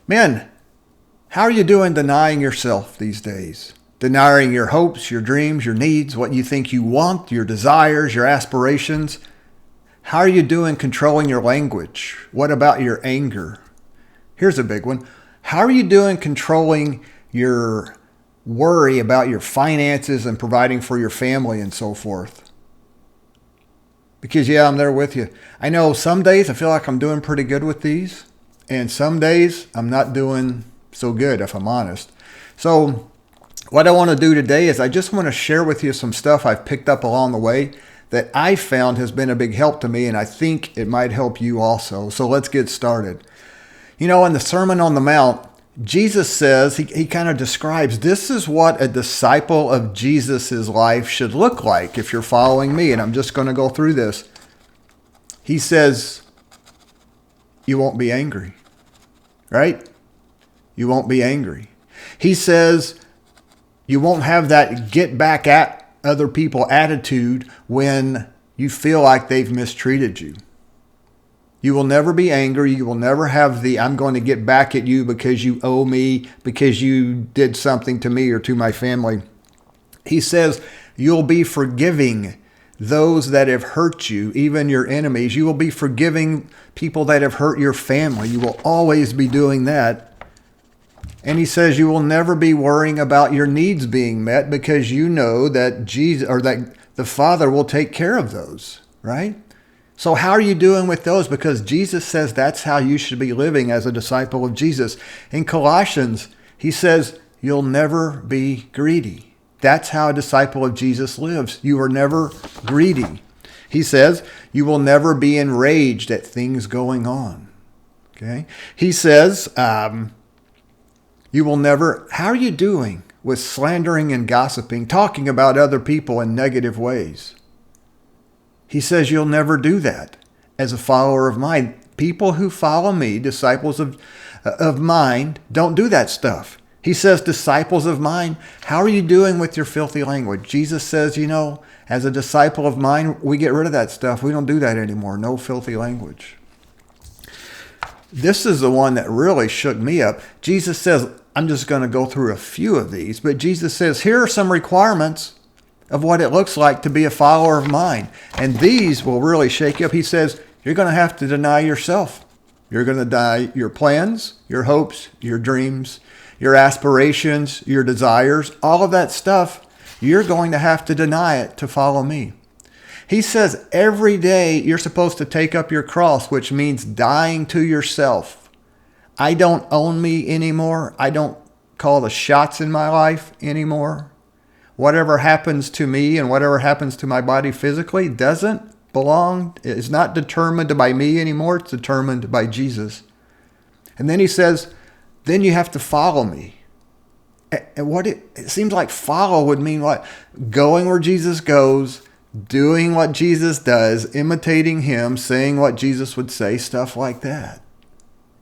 Men, how are you doing denying yourself these days? Denying your hopes, your dreams, your needs, what you think you want, your desires, your aspirations. How are you doing controlling your language? What about your anger? Here's a big one. How are you doing controlling your worry about your finances and providing for your family and so forth? Because I'm there with you. I know some days I feel like I'm doing pretty good with these, and some days I'm not doing so good, if I'm honest. So what I want to do today is I just want to share with you some stuff I've picked up along the way that I found has been a big help to me, and I think it might help you also. So let's get started. In the Sermon on the Mount, Jesus says, he kind of describes, this is what a disciple of Jesus's life should look like if you're following me. And I'm just going to go through this. He says, you won't be angry, right? You won't be angry. He says, you won't have that get back at other people attitude when you feel like they've mistreated you. You will never be angry. You will never have the, I'm going to get back at you because you owe me, because you did something to me or to my family. He says, you'll be forgiving those that have hurt you, even your enemies. You will be forgiving people that have hurt your family. You will always be doing that. And he says you will never be worrying about your needs being met because you know that Jesus or that the Father will take care of those, right? So how are you doing with those? Because Jesus says that's how you should be living as a disciple of Jesus. In Colossians, he says you'll never be greedy. That's how a disciple of Jesus lives. You are never greedy. He says you will never be enraged at things going on. Okay? He says, you will never, how are you doing with slandering and gossiping, talking about other people in negative ways? He says you'll never do that as a follower of mine. People who follow me, disciples of mine, don't do that stuff. He says, disciples of mine, how are you doing with your filthy language? Jesus says, as a disciple of mine, we get rid of that stuff. We don't do that anymore. No filthy language. This is the one that really shook me up. Jesus says, I'm just going to go through a few of these, but Jesus says, here are some requirements of what it looks like to be a follower of mine. And these will really shake you up. He says, you're going to have to deny yourself. You're going to deny your plans, your hopes, your dreams, your aspirations, your desires, all of that stuff. You're going to have to deny it to follow me. He says every day you're supposed to take up your cross, which means dying to yourself. I don't own me anymore. I don't call the shots in my life anymore. Whatever happens to me and whatever happens to my body physically doesn't belong. It's not determined by me anymore. It's determined by Jesus. And then he says, then you have to follow me. And what it seems like follow would mean what? Going where Jesus goes, doing what Jesus does, imitating him, saying what Jesus would say, stuff like that.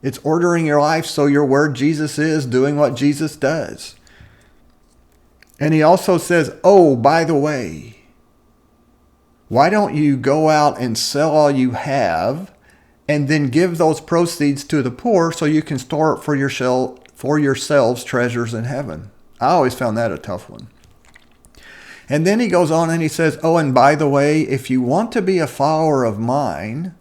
It's ordering your life so you're where Jesus is, doing what Jesus does. And he also says, oh, by the way, why don't you go out and sell all you have and then give those proceeds to the poor so you can store it for yourselves treasures in heaven? I always found that a tough one. And then he goes on and he says, oh, and by the way, if you want to be a follower of mine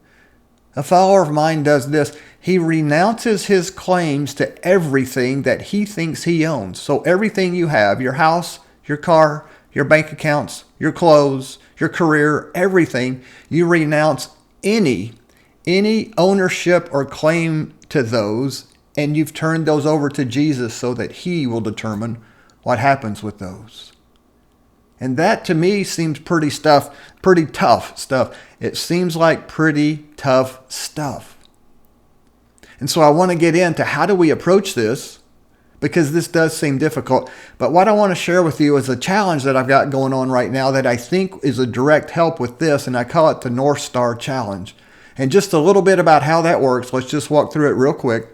does this. He renounces his claims to everything that he thinks he owns. So everything you have, your house, your car, your bank accounts, your clothes, your career, everything, you renounce any ownership or claim to those, and you've turned those over to Jesus so that he will determine what happens with those. And that to me seems pretty tough stuff. It seems like pretty tough stuff. And so I want to get into how do we approach this, because this does seem difficult. But what I want to share with you is a challenge that I've got going on right now that I think is a direct help with this, and I call it the Northstar challenge. And just a little bit about how that works. Let's just walk through it real quick.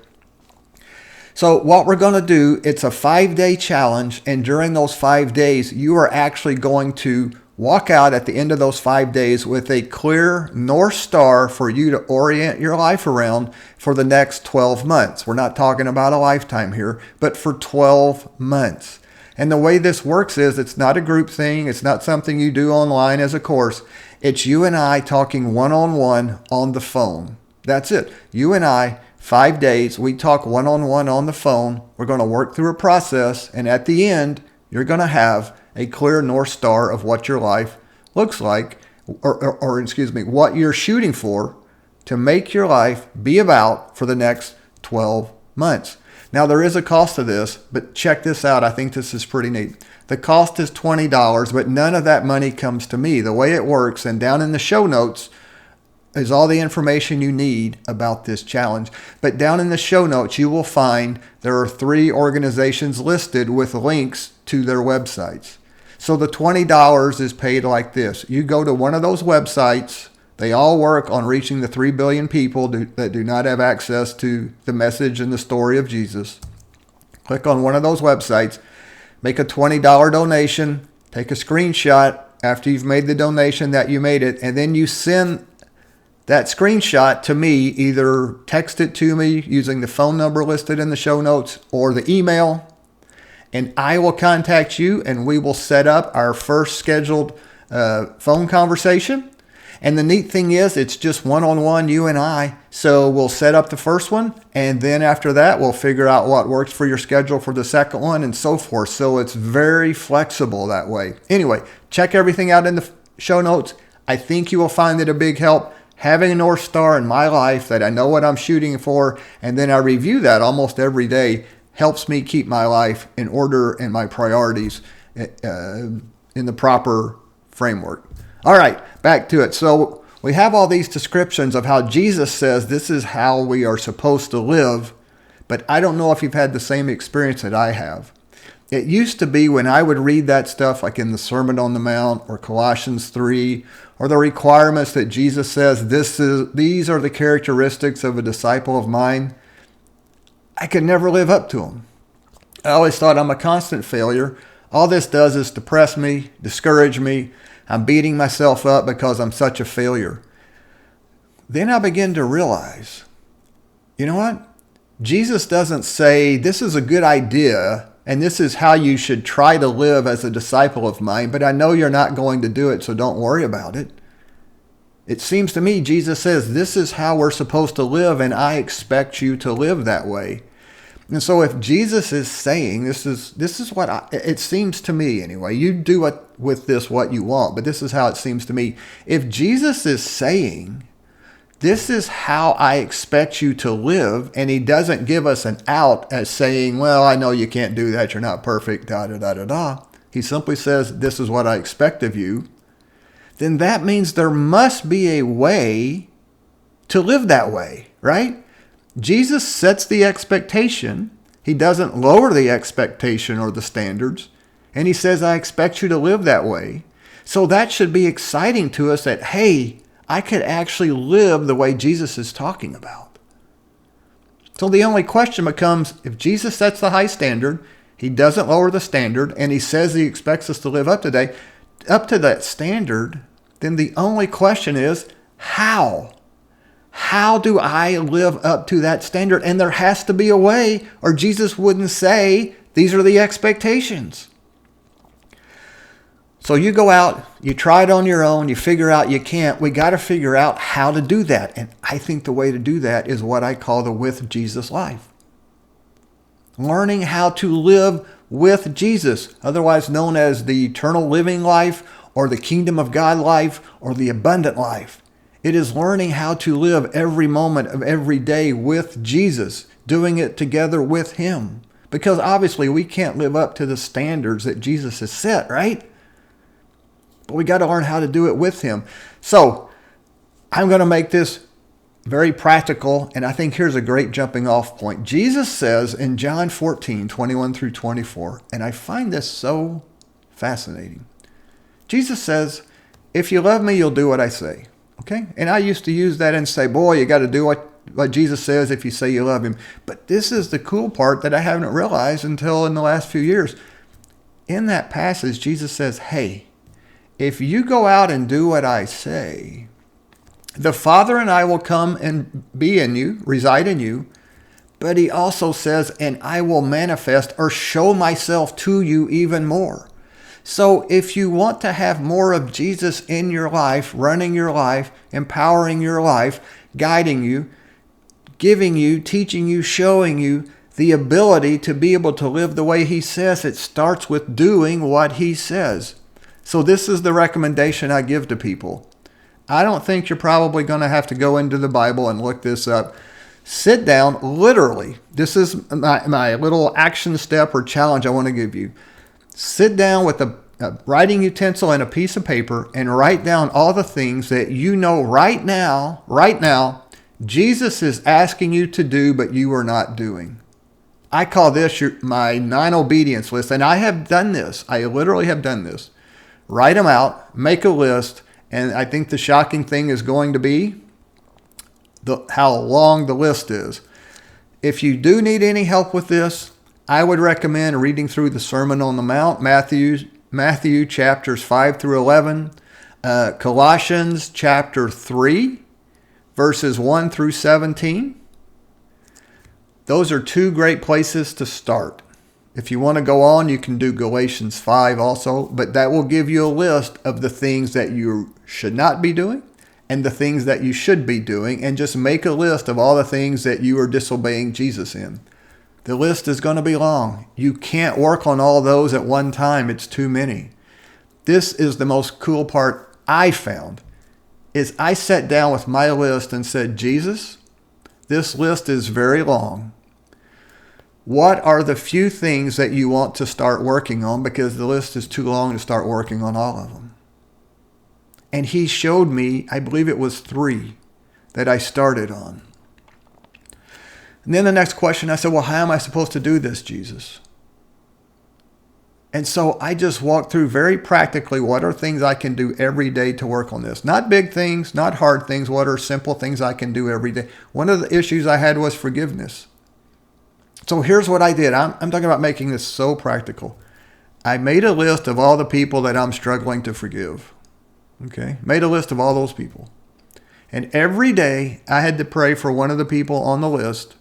So what we're going to do, it's a 5-day challenge, and during those 5 days, you are actually going to Walk out at the end of those 5 days with a clear North Star for you to orient your life around for the next 12 months. We're not talking about a lifetime here, but for 12 months. And the way this works is it's not a group thing. It's not something you do online as a course. It's you and I talking one-on-one on the phone. That's it. You and I, 5 days, we talk one-on-one on the phone. We're going to work through a process. And at the end, you're going to have a clear North Star of what your life looks like, or what you're shooting for to make your life be about for the next 12 months. Now, there is a cost to this, but check this out. I think this is pretty neat. The cost is $20, but none of that money comes to me. The way it works, and down in the show notes is all the information you need about this challenge. But down in the show notes, you will find there are 3 organizations listed with links to their websites. So the $20 is paid like this. You go to one of those websites. They all work on reaching the 3 billion people that do not have access to the message and the story of Jesus. Click on one of those websites. Make a $20 donation. Take a screenshot after you've made the donation that you made it. And then you send that screenshot to me. Either text it to me using the phone number listed in the show notes or the email. And I will contact you and we will set up our first scheduled phone conversation. And the neat thing is it's just one-on-one, you and I. So we'll set up the first one. And then after that, we'll figure out what works for your schedule for the second one and so forth. So it's very flexible that way. Anyway, check everything out in the show notes. I think you will find it a big help. Having a North Star in my life that I know what I'm shooting for. And then I review that almost every day. Helps me keep my life in order and my priorities in the proper framework. All right, back to it. So we have all these descriptions of how Jesus says this is how we are supposed to live, but I don't know if you've had the same experience that I have. It used to be when I would read that stuff like in the Sermon on the Mount or Colossians 3 or the requirements that Jesus says these are the characteristics of a disciple of mine, I could never live up to them. I always thought I'm a constant failure. All this does is depress me, discourage me. I'm beating myself up because I'm such a failure. Then I begin to realize, you know what? Jesus doesn't say this is a good idea and this is how you should try to live as a disciple of mine, but I know you're not going to do it, so don't worry about it. It seems to me Jesus says this is how we're supposed to live and I expect you to live that way. And so if Jesus is saying this is what it seems to me anyway. You do with this what you want, but this is how it seems to me. If Jesus is saying this is how I expect you to live, and he doesn't give us an out as saying, well, I know you can't do that. You're not perfect, da-da-da-da-da. He simply says, this is what I expect of you. Then that means there must be a way to live that way, right? Jesus sets the expectation. He doesn't lower the expectation or the standards. And he says, I expect you to live that way. So that should be exciting to us that, hey, I could actually live the way Jesus is talking about. So the only question becomes, if Jesus sets the high standard, he doesn't lower the standard, and he says he expects us to live up to that standard, then the only question is, how? How do I live up to that standard? And there has to be a way, or Jesus wouldn't say, these are the expectations. So you go out, you try it on your own, you figure out you can't. We got to figure out how to do that. And I think the way to do that is what I call the with Jesus life. Learning how to live with Jesus, otherwise known as the eternal living life or the kingdom of God life or the abundant life. It is learning how to live every moment of every day with Jesus, doing it together with him. Because obviously we can't live up to the standards that Jesus has set, right? But we got to learn how to do it with him. So I'm going to make this very practical, and I think here's a great jumping off point. Jesus says in John 14, 21 through 24, and I find this so fascinating. Jesus says, if you love me, you'll do what I say. Okay? And I used to use that and say, boy, you got to do what Jesus says if you say you love him. But this is the cool part that I haven't realized until in the last few years. In that passage, Jesus says, hey, if you go out and do what I say, the Father and I will come and be in you, reside in you. But he also says, and I will manifest or show myself to you even more. So if you want to have more of Jesus in your life, running your life, empowering your life, guiding you, giving you, teaching you, showing you the ability to be able to live the way he says, it starts with doing what he says. So this is the recommendation I give to people. I don't think you're probably going to have to go into the Bible and look this up. Sit down, literally. This is my little action step or challenge I want to give you. Sit down with a writing utensil and a piece of paper and write down all the things that you know right now, Jesus is asking you to do, but you are not doing. I call this my 9 obedience list, and I have done this. I literally have done this. Write them out, make a list, and I think the shocking thing is going to be how long the list is. If you do need any help with this, I would recommend reading through the Sermon on the Mount, Matthew chapters 5 through 11, Colossians chapter 3, verses 1 through 17. Those are 2 great places to start. If you want to go on, you can do Galatians 5 also, but that will give you a list of the things that you should not be doing and the things that you should be doing, and just make a list of all the things that you are disobeying Jesus in. The list is going to be long. You can't work on all those at one time. It's too many. This is the most cool part I found, is I sat down with my list and said, Jesus, this list is very long. What are the few things that you want to start working on? Because the list is too long to start working on all of them. And he showed me, I believe it was 3 that I started on. And then the next question, I said, well, how am I supposed to do this, Jesus? And so I just walked through very practically what are things I can do every day to work on this. Not big things, not hard things. What are simple things I can do every day? One of the issues I had was forgiveness. So here's what I did. I'm talking about making this so practical. I made a list of all the people that I'm struggling to forgive. Okay, made a list of all those people. And every day I had to pray for one of the people on the list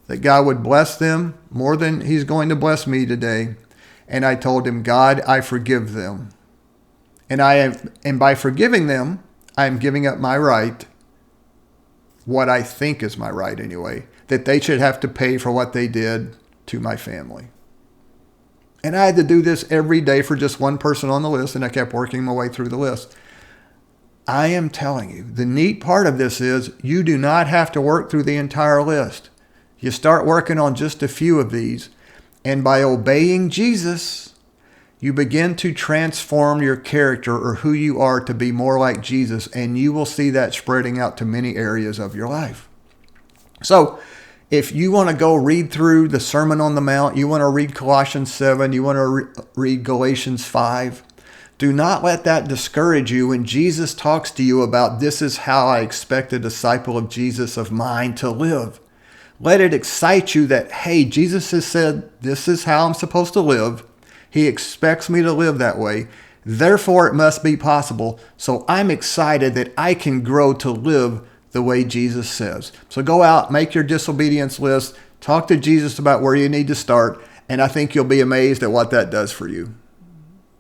that God would bless them more than he's going to bless me today. And I told him, God, I forgive them. And by forgiving them, I'm giving up my right, what I think is my right anyway, that they should have to pay for what they did to my family. And I had to do this every day for just one person on the list, and I kept working my way through the list. I am telling you, the neat part of this is you do not have to work through the entire list. You start working on just a few of these, and by obeying Jesus, you begin to transform your character or who you are to be more like Jesus, and you will see that spreading out to many areas of your life. So, if you want to go read through the Sermon on the Mount, you want to read Colossians 7, you want to read Galatians 5, do not let that discourage you when Jesus talks to you about this is how I expect a disciple of Jesus of mine to live. Let it excite you that, hey, Jesus has said this is how I'm supposed to live. He expects me to live that way. Therefore, it must be possible. So I'm excited that I can grow to live the way Jesus says. So go out, make your disobedience list, talk to Jesus about where you need to start, and I think you'll be amazed at what that does for you.